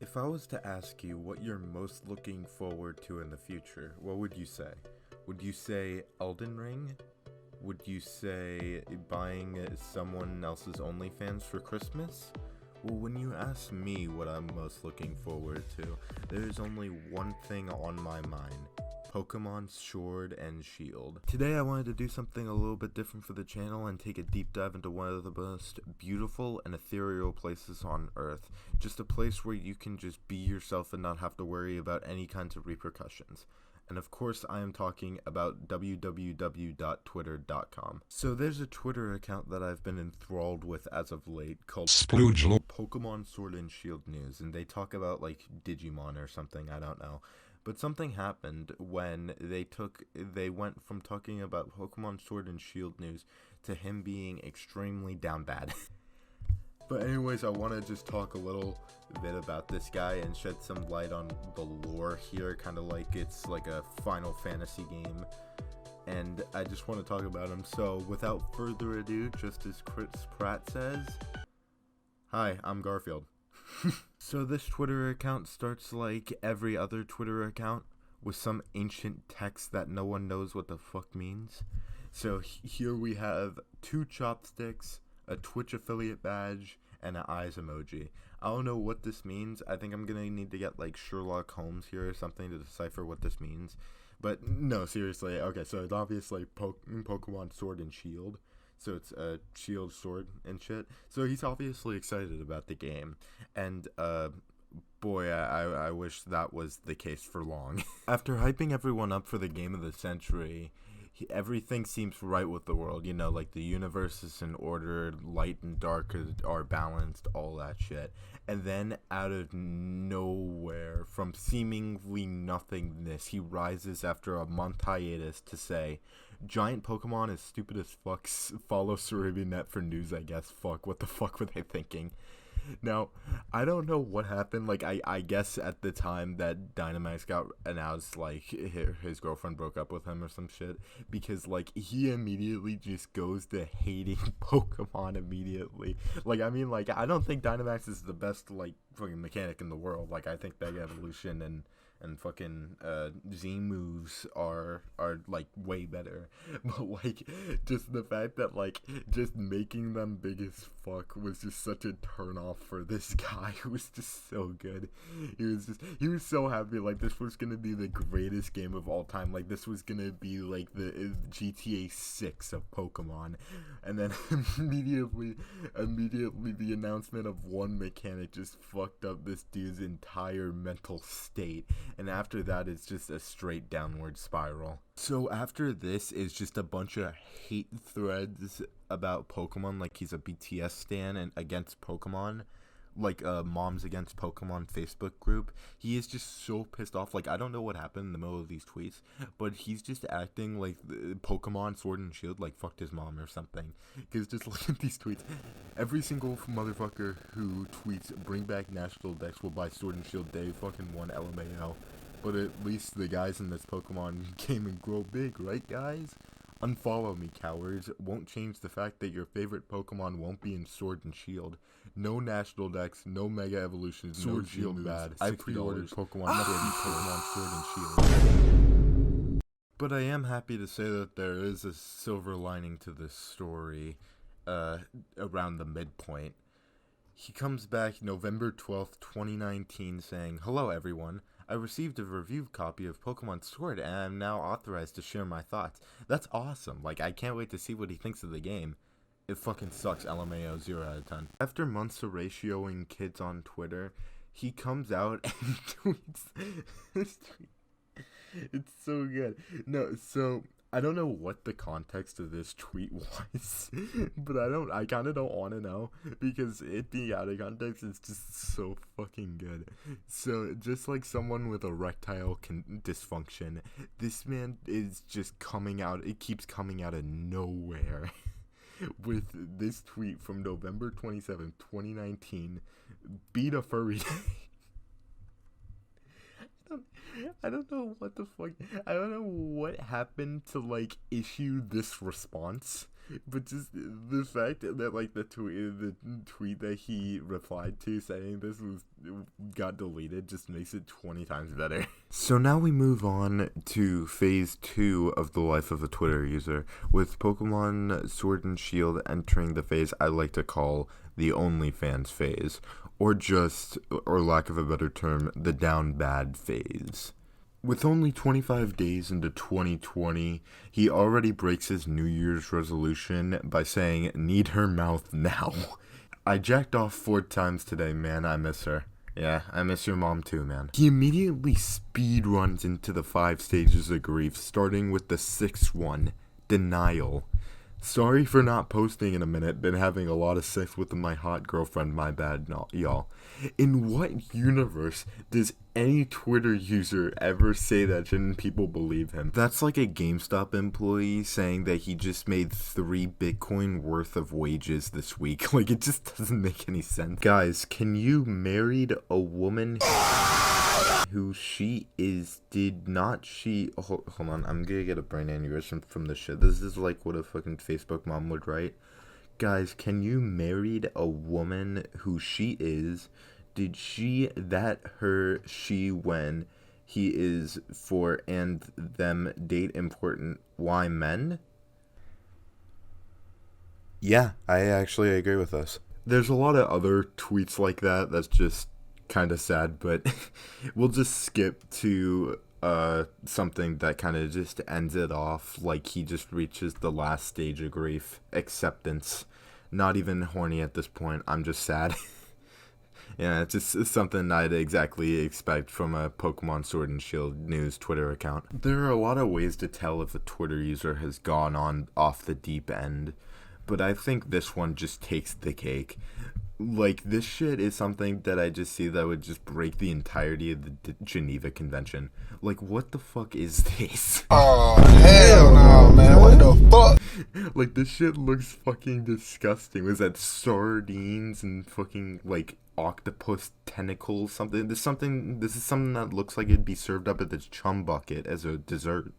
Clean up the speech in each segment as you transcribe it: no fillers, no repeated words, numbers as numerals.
If I was to ask you what you're most looking forward to in the future, what would you say? Would you say Elden Ring? Would you say buying someone else's OnlyFans for Christmas? Well, when you ask me what I'm most looking forward to, there's only one thing on my mind. Pokemon Sword and Shield. Today I wanted to do something a little bit different for the channel and take a deep dive into one of the most beautiful and ethereal places on Earth. Just a place where you can just be yourself and not have to worry about any kinds of repercussions. And of course I am talking about www.twitter.com. So there's a Twitter account that I've been enthralled with as of late called Pokemon Sword and Shield News, and they talk about like Digimon or something, I don't know. But something happened when they went from talking about Pokemon Sword and Shield news to him being extremely down bad. But anyways, I want to just talk a little bit about this guy and shed some light on the lore here, kind of like it's like a Final Fantasy game. And I just want to talk about him. So without further ado, just as Chris Pratt says, hi, I'm Garfield. So this Twitter account starts like every other Twitter account with some ancient text that no one knows what the fuck means. So here we have 2 chopsticks, a Twitch affiliate badge, and an eyes emoji. I don't know what this means. I think I'm gonna need to get like Sherlock Holmes here or something to decipher what this means. But no, seriously. Okay, so it's obviously Pokemon Sword and Shield. So it's a shield, sword, and shit. So he's obviously excited about the game. And, boy, I wish that was the case for long. After hyping everyone up for the game of the century, everything seems right with the world. You know, like the universe is in order, light and dark are balanced, all that shit. And then out of nowhere, from seemingly nothingness, he rises after a month hiatus to say, giant Pokemon is stupid as fuck, follow Cerebinet for news, I guess. Fuck, what the fuck were they thinking? Now, I don't know what happened. Like, I guess at the time that Dynamax got announced, like, his girlfriend broke up with him or some shit. Because, like, he immediately just goes to hating Pokemon immediately. Like, I mean, like, I don't think Dynamax is the best, like, fucking mechanic in the world. Like, I think Mega Evolution and fucking Z moves are like way better. But like just the fact that like just making them big as fuck was just such a turn off for this guy who was just so good. He was so happy, like this was gonna be the greatest game of all time. Like this was gonna be like the GTA 6 of Pokemon. And then immediately the announcement of one mechanic just fucked up this dude's entire mental state. And after that, it's just a straight downward spiral. So after this is just a bunch of hate threads about Pokemon, like he's a BTS stan and against Pokemon, like Moms Against Pokemon Facebook group. He is just so pissed off. Like, I don't know what happened in the middle of these tweets, but he's just acting like the Pokemon Sword and Shield like fucked his mom or something. Because just look at these tweets. Every single motherfucker who tweets bring back National Dex will buy Sword and Shield day fucking one LMAO. But at least the guys in this Pokemon game and grow big, right guys? Unfollow me, cowards. Won't change the fact that your favorite Pokemon won't be in Sword and Shield. No National Dex, no Mega Evolutions, Sword no Shield bad. I pre-ordered Pokemon Sword and Shield. But I am happy to say that there is a silver lining to this story around the midpoint. He comes back November 12th, 2019 saying, "Hello everyone. I received a review copy of Pokemon Sword and I'm now authorized to share my thoughts." That's awesome. Like, I can't wait to see what he thinks of the game. It fucking sucks, LMAO, 0 out of 10. After months of ratioing kids on Twitter, he comes out and tweets this tweet. It's so good. No, so I don't know what the context of this tweet was, but I kind of don't want to know because it being out of context is just so fucking good. So just like someone with erectile dysfunction, this man is just coming out, it keeps coming out of nowhere with this tweet from November 27th, 2019, beat a furry day. I don't know what the fuck. I don't know what happened to like issue this response, But just the fact that like the tweet that he replied to saying this got deleted just makes it 20 times better. So now we move on to phase 2 of the life of a Twitter user, with Pokemon Sword and Shield entering the phase I like to call the OnlyFans phase, or lack of a better term, the down bad phase. With only 25 days into 2020, he already breaks his New Year's resolution by saying, "Need her mouth now." I jacked off 4 times today, man. I miss her. Yeah, I miss your mom too, man. He immediately speed runs into the 5 stages of grief, starting with the 6th one, denial. Sorry for not posting in a minute, been having a lot of sex with my hot girlfriend, my bad, y'all. In what universe does any Twitter user ever say that shit and people believe him? That's like a GameStop employee saying that he just made 3 Bitcoin worth of wages this week. Like, it just doesn't make any sense. Guys, can you married a woman who she is hold on, I'm gonna get a brain aneurysm from this shit. This is like what a fucking Facebook mom would write. Guys, can you married a woman who she is, did she, that, her, she, when, he is, for, and them date important, why men? Yeah, I actually agree with this. There's a lot of other tweets like that that's just kind of sad, but we'll just skip to something that kind of just ends it off. Like, he just reaches the last stage of grief, acceptance. Not even horny at this point, I'm just sad. Yeah, it's something I'd exactly expect from a Pokemon Sword and Shield news Twitter account. There are a lot of ways to tell if a Twitter user has gone off the deep end, but I think this one just takes the cake. Like, this shit is something that I just see that would just break the entirety of the Geneva Convention. Like, what the fuck is this? Oh, hell no, man. What the fuck? Like, this shit looks fucking disgusting. Was that sardines and fucking, like, octopus tentacles? This is something that looks like it'd be served up at the chum bucket as a dessert.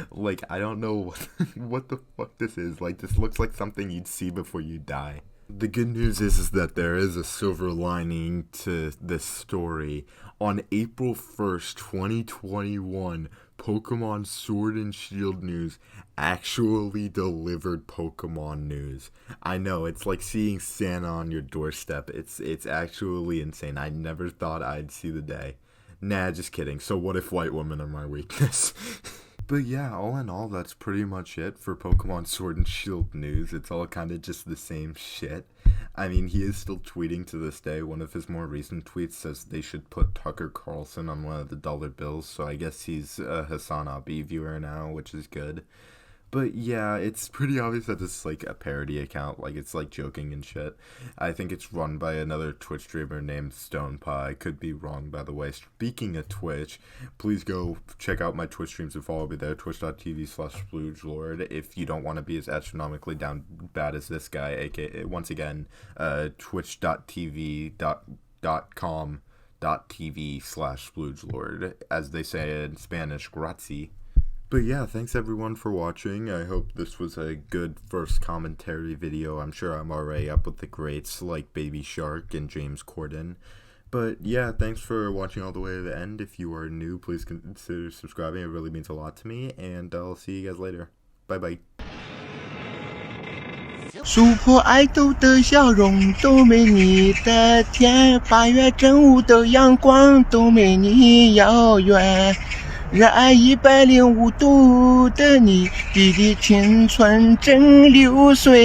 Like, I don't know what the fuck this is. Like, this looks like something you'd see before you die. The good news is that there is a silver lining to this story. On April 1st, 2021, Pokemon Sword and Shield News actually delivered Pokemon news. I know, it's like seeing Santa on your doorstep. It's actually insane. I never thought I'd see the day. Nah, just kidding. So what if white women are my weakness? But yeah, all in all, that's pretty much it for Pokemon Sword and Shield news. It's all kind of just the same shit. I mean, he is still tweeting to this day. One of his more recent tweets says they should put Tucker Carlson on one of the dollar bills, so I guess he's a Hassan Abi viewer now, which is good. But yeah, it's pretty obvious that this is like a parody account, like it's like joking and shit. I think it's run by another Twitch streamer named StonePie. I could be wrong, by the way. Speaking of Twitch, please go check out my Twitch streams and follow me there, twitch.tv/sploogelord, if you don't want to be as astronomically down bad as this guy, aka, once again, twitch.tv.com.tv/sploogelord, as they say in Spanish, grazie. But yeah, thanks everyone for watching. I hope this was a good first commentary video. I'm sure I'm already up with the greats like Baby Shark and James Corden. But yeah, thanks for watching all the way to the end. If you are new, please consider subscribing. It really means a lot to me. And I'll see you guys later. Bye bye. 叔婆爱豆的笑容都没你的甜，8月正午的阳光都没你遥远。热爱105度的你，弟弟青春正6岁。